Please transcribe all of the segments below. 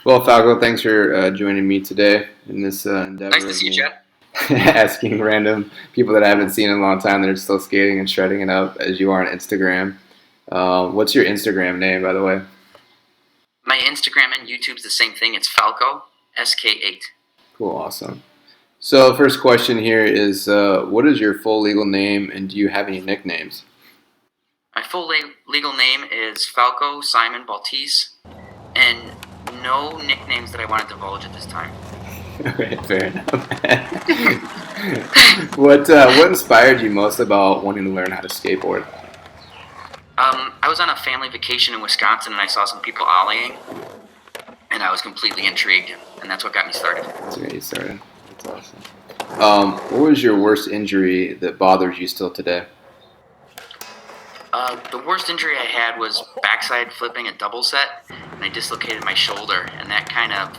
Well, Falco, thanks for joining me today in this Nice endeavor to of see you, me Chad. asking random people that I haven't seen in a long time that are still skating and shredding it up as you are on Instagram. What's your Instagram name, by the way? My Instagram and YouTube's the same thing. It's Falco SK8. Cool, awesome. So, first question here is what is your full legal name and do you have any nicknames? My full legal name is Falco Simon Baltys, and no nicknames that I want to divulge at this time. Okay, fair enough. What inspired you most about wanting to learn how to skateboard? I was on a family vacation in Wisconsin, and I saw some people ollieing, and I was completely intrigued, and that's what got me started. That's where you started. That's awesome. What was your worst injury that bothers you still today? The worst injury I had was backside flipping a double set, and I dislocated my shoulder, and that kind of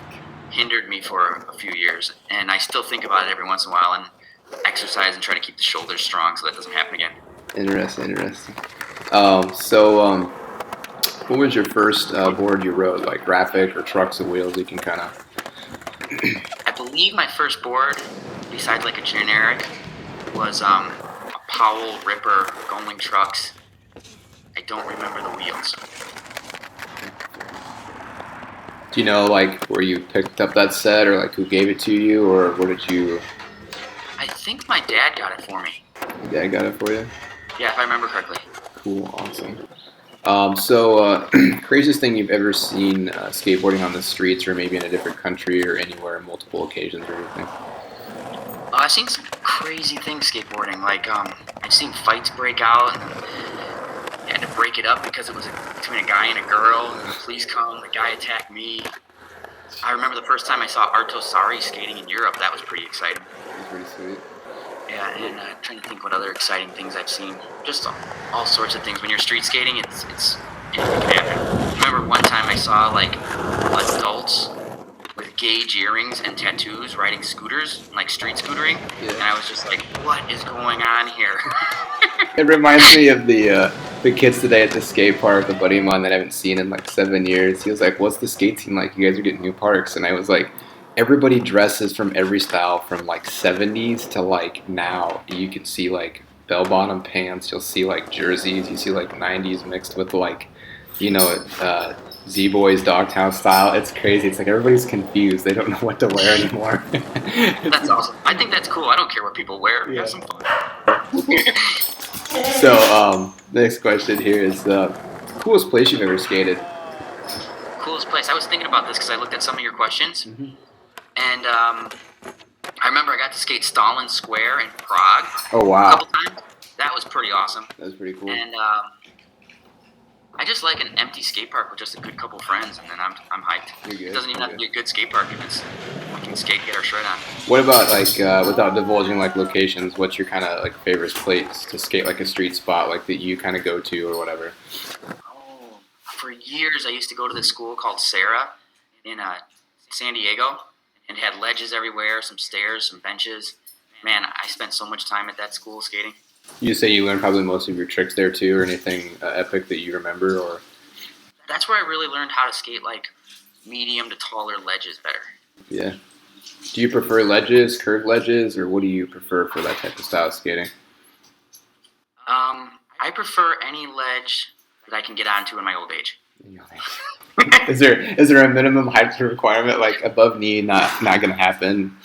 hindered me for a few years. And I still think about it every once in a while and exercise and try to keep the shoulders strong so that doesn't happen again. Interesting. So, what was your first board you rode, like graphic or trucks and wheels? You can kind of. I believe my first board, besides like a generic, was a Powell Ripper Goldwing Trucks. I don't remember the wheels. Do you know like where you picked up that set, or like who gave it to you, or what did you? I think my dad got it for me. Your dad got it for you. Yeah, if I remember correctly. Cool, awesome. Craziest thing you've ever seen skateboarding on the streets, or maybe in a different country, or anywhere, multiple occasions, or anything? I've seen some crazy things skateboarding. Like I've seen fights break out, and I had to break it up because it was between a guy and a girl. And the police come, the guy attacked me. I remember the first time I saw Artosari skating in Europe. That was pretty exciting. That's pretty sweet. Yeah, and trying to think what other exciting things I've seen. Just all sorts of things. When you're street skating, it's anything can happen. I remember one time I saw like adults with gauge earrings and tattoos riding scooters, like street scootering, and I was just like, what is going on here? It reminds me of the kids today at the skate park. A buddy of mine that I haven't seen in like 7 years. He was like, "What's the skate scene like? You guys are getting new parks." And I was like, "Everybody dresses from every style, from like 70s to like now. You can see like bell-bottom pants. You'll see like jerseys. You see like 90s mixed with like, Z-Boys Dogtown style. It's crazy. It's like everybody's confused. They don't know what to wear anymore." That's awesome. I think that's cool. I don't care what people wear. Yeah. Have some fun. So, next question here is coolest place you've ever skated? Coolest place. I was thinking about this because I looked at some of your questions, Mm-hmm. and I remember I got to skate Stalin Square in Prague Oh, a wow. couple times. That was pretty awesome. That was pretty cool. And I just like an empty skate park with just a good couple friends, and then I'm hyped. You're good. It doesn't even You're have to be a good skate park if it's we can skate, get our shred on. What about like without divulging like locations? What's your kind of like favorite place to skate, like a street spot, like that you kind of go to or whatever? Oh, for years I used to go to this school called Sarah in San Diego, and it had ledges everywhere, some stairs, some benches. Man, I spent so much time at that school skating. You say you learned probably most of your tricks there too, or anything epic that you remember, or That's where I really learned how to skate like medium to taller ledges better. yeah. Do you prefer ledges, curved ledges, or what do you prefer for that type of style of skating? I prefer any ledge that I can get onto in my old age. Is there a minimum height requirement, like above knee, not gonna happen?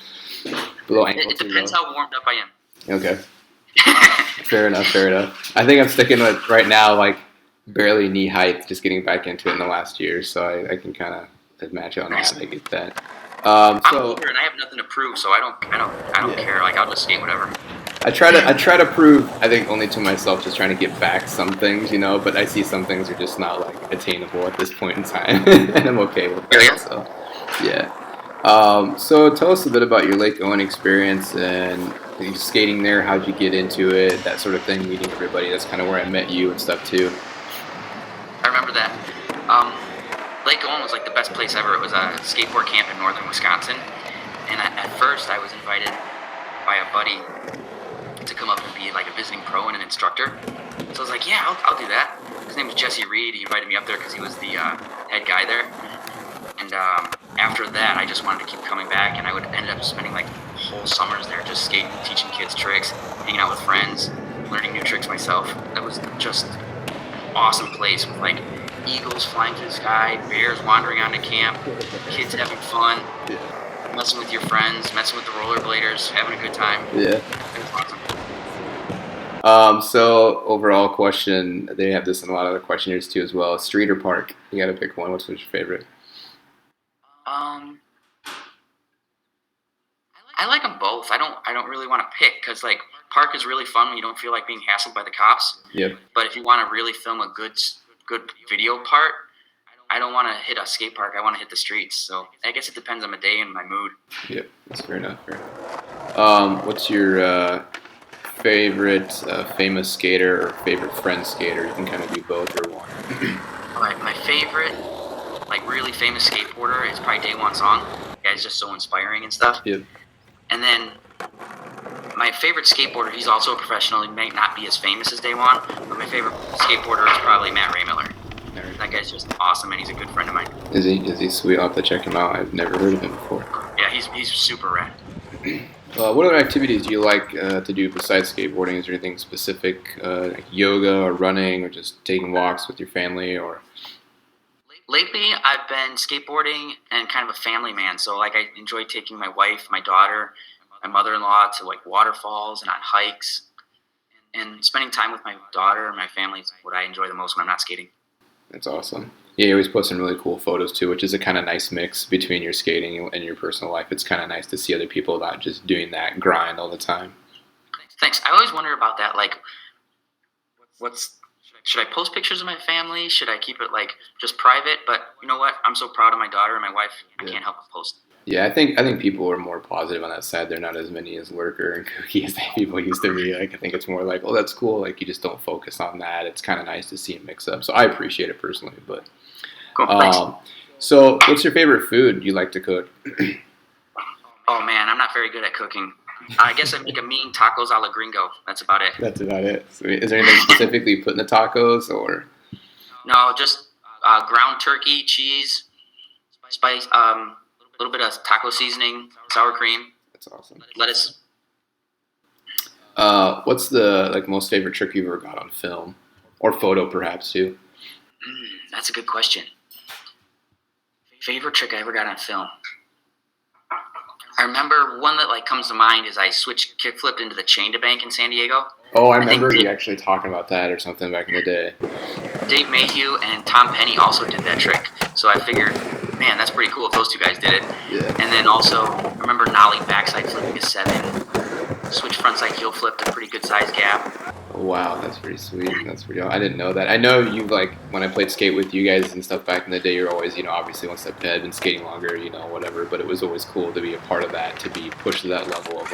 Below ankle It too depends low? how warmed up I am. Okay. Fair enough. I think I'm sticking with right now, like barely knee height, just getting back into it in the last year, so I can kind of match on that. I get that. I'm So older and I have nothing to prove, so I don't Yeah. care. Like I'll just skate whatever. I try to prove, I think only to myself, just trying to get back some things, but I see some things are just not like attainable at this point in time, and I'm okay with that. Yeah. So yeah. So tell us a bit about your Lake Owen experience and you skating there. How'd you get into it? That sort of thing. Meeting everybody. That's kind of where I met you and stuff too. I remember that. Lake Owen was like the best place ever. It was a skateboard camp in northern Wisconsin, and at first I was invited by a buddy to come up and be like a visiting pro and an instructor. So I was like, yeah, I'll do that. His name was Jesse Reed. He invited me up there because he was the head guy there. And after that, I just wanted to keep coming back, and I would end up spending like whole summers there just skating, teaching kids tricks, hanging out with friends, learning new tricks myself. That was just an awesome place with like eagles flying through the sky, bears wandering onto camp, kids having fun, messing with your friends, messing with the rollerbladers, having a good time. Yeah. It was awesome. So overall question, they have this in a lot of other questionnaires too as well. Street or park? You got to pick one. What's your favorite? I like them both. I don't really want to pick because like park is really fun when you don't feel like being hassled by the cops. Yep. But if you want to really film a good video part, I don't want to hit a skate park. I want to hit the streets. So I guess it depends on my day and my mood. Yep, that's fair enough. What's your favorite famous skater or favorite friend skater? You can kind of do both or one. All right, my favorite, like really famous skateboarder is probably Day One Song. The guy's just so inspiring and stuff. Yep. And then my favorite skateboarder, he's also a professional. He may not be as famous as Day One, but my favorite skateboarder is probably Matt Raymiller. That guy's just awesome, and he's a good friend of mine. Is he sweet? I'll have to check him out. I've never heard of him before. Yeah, he's super rad. What other activities do you like to do besides skateboarding? Is there anything specific, like yoga or running or just taking walks with your family? Or Lately, I've been skateboarding and kind of a family man. So like I enjoy taking my wife, my daughter, my mother-in-law to like waterfalls and on hikes. And spending time with my daughter and my family is what I enjoy the most when I'm not skating. That's awesome. Yeah, you always post some really cool photos too, which is a kind of nice mix between your skating and your personal life. It's kind of nice to see other people not just doing that grind all the time. Thanks. I always wonder about that. Like, should I post pictures of my family? Should I keep it like just private? But you know what? I'm so proud of my daughter and my wife. I can't help but post. Yeah, I think people are more positive on that side. They're not as many as lurker and kooky as people used to be. Like I think it's more like, oh, that's cool. Like you just don't focus on that. It's kind of nice to see it mix up. So I appreciate it personally. But cool. Thanks. So what's your favorite food you like to cook? Oh man, I'm not very good at cooking. I guess I make a meat and tacos a la gringo. That's about it. That's about it. So is there anything specifically you put in the tacos or? No, just ground turkey, cheese, spice, a little bit of taco seasoning, sour cream. That's awesome. Lettuce. What's the most favorite trick you've ever got on film or photo perhaps too? That's a good question. Favorite trick I ever got on film. I remember one that comes to mind is I kickflipped into the chain to bank in San Diego. Oh, I remember you actually talking about that or something back in the day. Dave Mayhew and Tom Penny also did that trick. So I figured, man, that's pretty cool if those two guys did it. Yeah. And then also, I remember nollie backside flipping a 7, switch frontside heel flip to a pretty good size gap. Wow, that's pretty sweet. That's pretty. I didn't know that. I know you when I played skate with you guys and stuff back in the day. You're always, obviously one step ahead, been skating longer, whatever. But it was always cool to be a part of that, to be pushed to that level of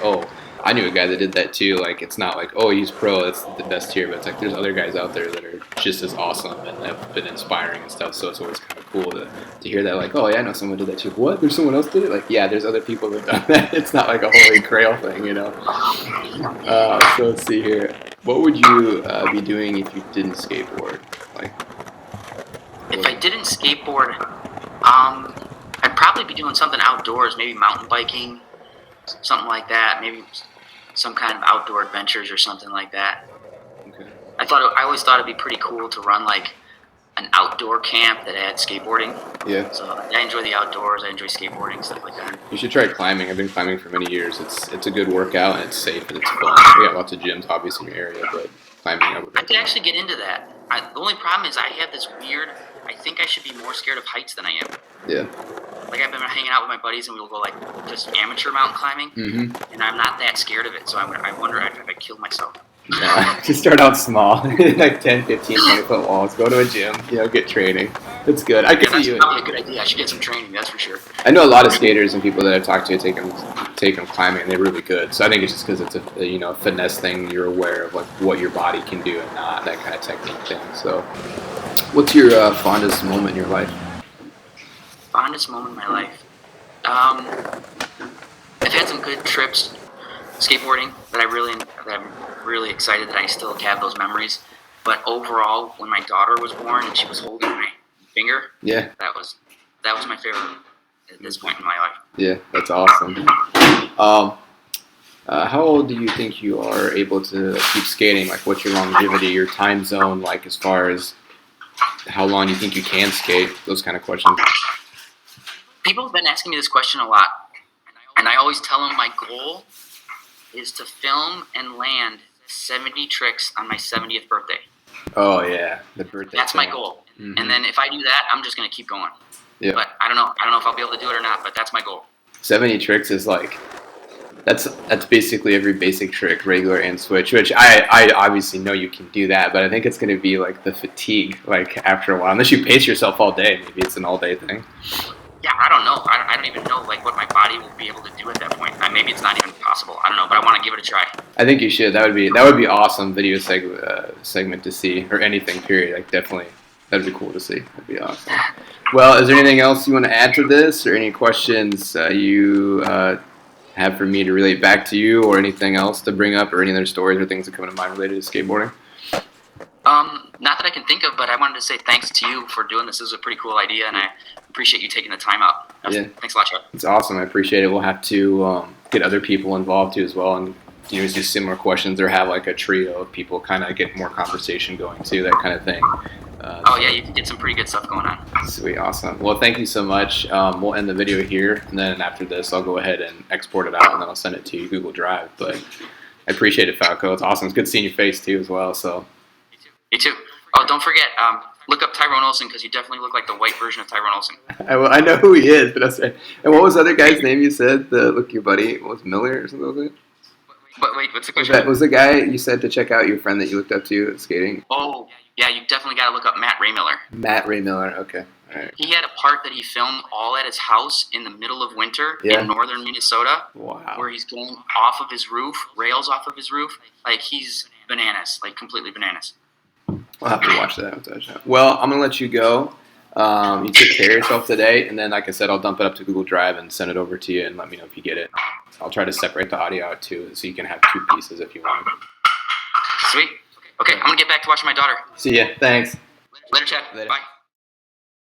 oh, I knew a guy that did that too. Like it's not like, oh, he's pro, that's the best here. But it's like there's other guys out there that are just as awesome and have been inspiring and stuff. So it's always kind of cool to hear that. Like, oh yeah, I know someone did that too. What? There's someone else did it? Like, yeah, there's other people that have done that. It's not like a holy grail thing, So let's see here. What would you be doing if you didn't skateboard? If I didn't skateboard, I'd probably be doing something outdoors, maybe mountain biking, something like that. Maybe some kind of outdoor adventures or something like that. Okay. I always thought it'd be pretty cool to run an outdoor camp that had skateboarding. Yeah. So I enjoy the outdoors. I enjoy skateboarding, stuff like that. You should try climbing. I've been climbing for many years. It's a good workout and it's safe and it's fun. We got lots of gyms obviously in your area, but climbing I could actually get into that. The only problem is I have this weird. I think I should be more scared of heights than I am. Yeah. I've been hanging out with my buddies and we'll go just amateur mountain climbing, and I'm not that scared of it. So I wonder if I killed myself. Just start out small, 10, 15, 20-foot walls. Go to a gym, get training. That's good. I could see you. That's probably a good idea. I should get some training. That's for sure. I know a lot of skaters and people that I've talked to take them climbing, and they're really good. So I think it's just because it's a finesse thing. You're aware of what your body can do and not that kind of technique thing. So, what's your fondest moment in your life? Fondest moment in my life. I've had some good trips skateboarding that I'm really excited that I still have those memories. But overall, when my daughter was born and she was holding my finger, yeah, that was my favorite at this point in my life. Yeah, that's awesome. How old do you think you are able to keep skating? Like, what's your longevity, your time zone, like as far as how long you think you can skate? Those kind of questions. People have been asking me this question a lot, and I always tell them my goal is to film and land 70 tricks on my 70th birthday. Oh yeah, the birthday. That's my goal. Mm-hmm. And then if I do that, I'm just gonna keep going. Yeah. But I don't know if I'll be able to do it or not. But that's my goal. 70 tricks is like that's basically every basic trick, regular and switch. Which I obviously know you can do that, but I think it's going to be like the fatigue, like after a while, unless you pace yourself all day. Maybe it's an all day thing. Yeah, I don't know. I don't even know like what my body will be able to do at that point. Maybe it's not even possible. I don't know, but I want to give it a try. I think you should. That would be awesome video segment to see, or anything. Period. Like definitely, that'd be cool to see. That'd be awesome. Well, is there anything else you want to add to this, or any questions you have for me to relate back to you, or anything else to bring up, or any other stories or things that come to mind related to skateboarding? Not that I can think of, but I wanted to say thanks to you for doing this. This was a pretty cool idea, and I appreciate you taking the time out. Yeah. Thanks a lot, Chuck. It's awesome. I appreciate it. We'll have to get other people involved too as well, and use these similar questions, or have like a trio of people kind of get more conversation going too, that kind of thing. Yeah, you can get some pretty good stuff going on. Sweet, awesome. Well, thank you so much. We'll end the video here, and then after this, I'll go ahead and export it out, and then I'll send it to you Google Drive. But I appreciate it, Falco. It's awesome. It's good seeing your face too as well. So. Me too. Oh, don't forget, look up Tyrone Olsen, because you definitely look like the white version of Tyrone Olsen. I know who he is, but and what was the other guy's name you said? Your buddy, what was Miller or something like that? But wait, what's the question? Was the guy you said to check out, your friend that you looked up to at skating? Oh, yeah, you definitely got to look up Matt Raymiller. Matt Raymiller, okay. All right. He had a part that he filmed all at his house in the middle of winter in northern Minnesota. Wow. Where he's going off of his roof, rails off of his roof. Like, he's bananas, like completely bananas. I'll have to watch that. Well, I'm going to let you go. You take care of yourself today, and then, like I said, I'll dump it up to Google Drive and send it over to you, and let me know if you get it. I'll try to separate the audio out, too, so you can have two pieces if you want. Sweet. Okay, I'm going to get back to watching my daughter. See ya. Thanks. Later, Chad. Bye.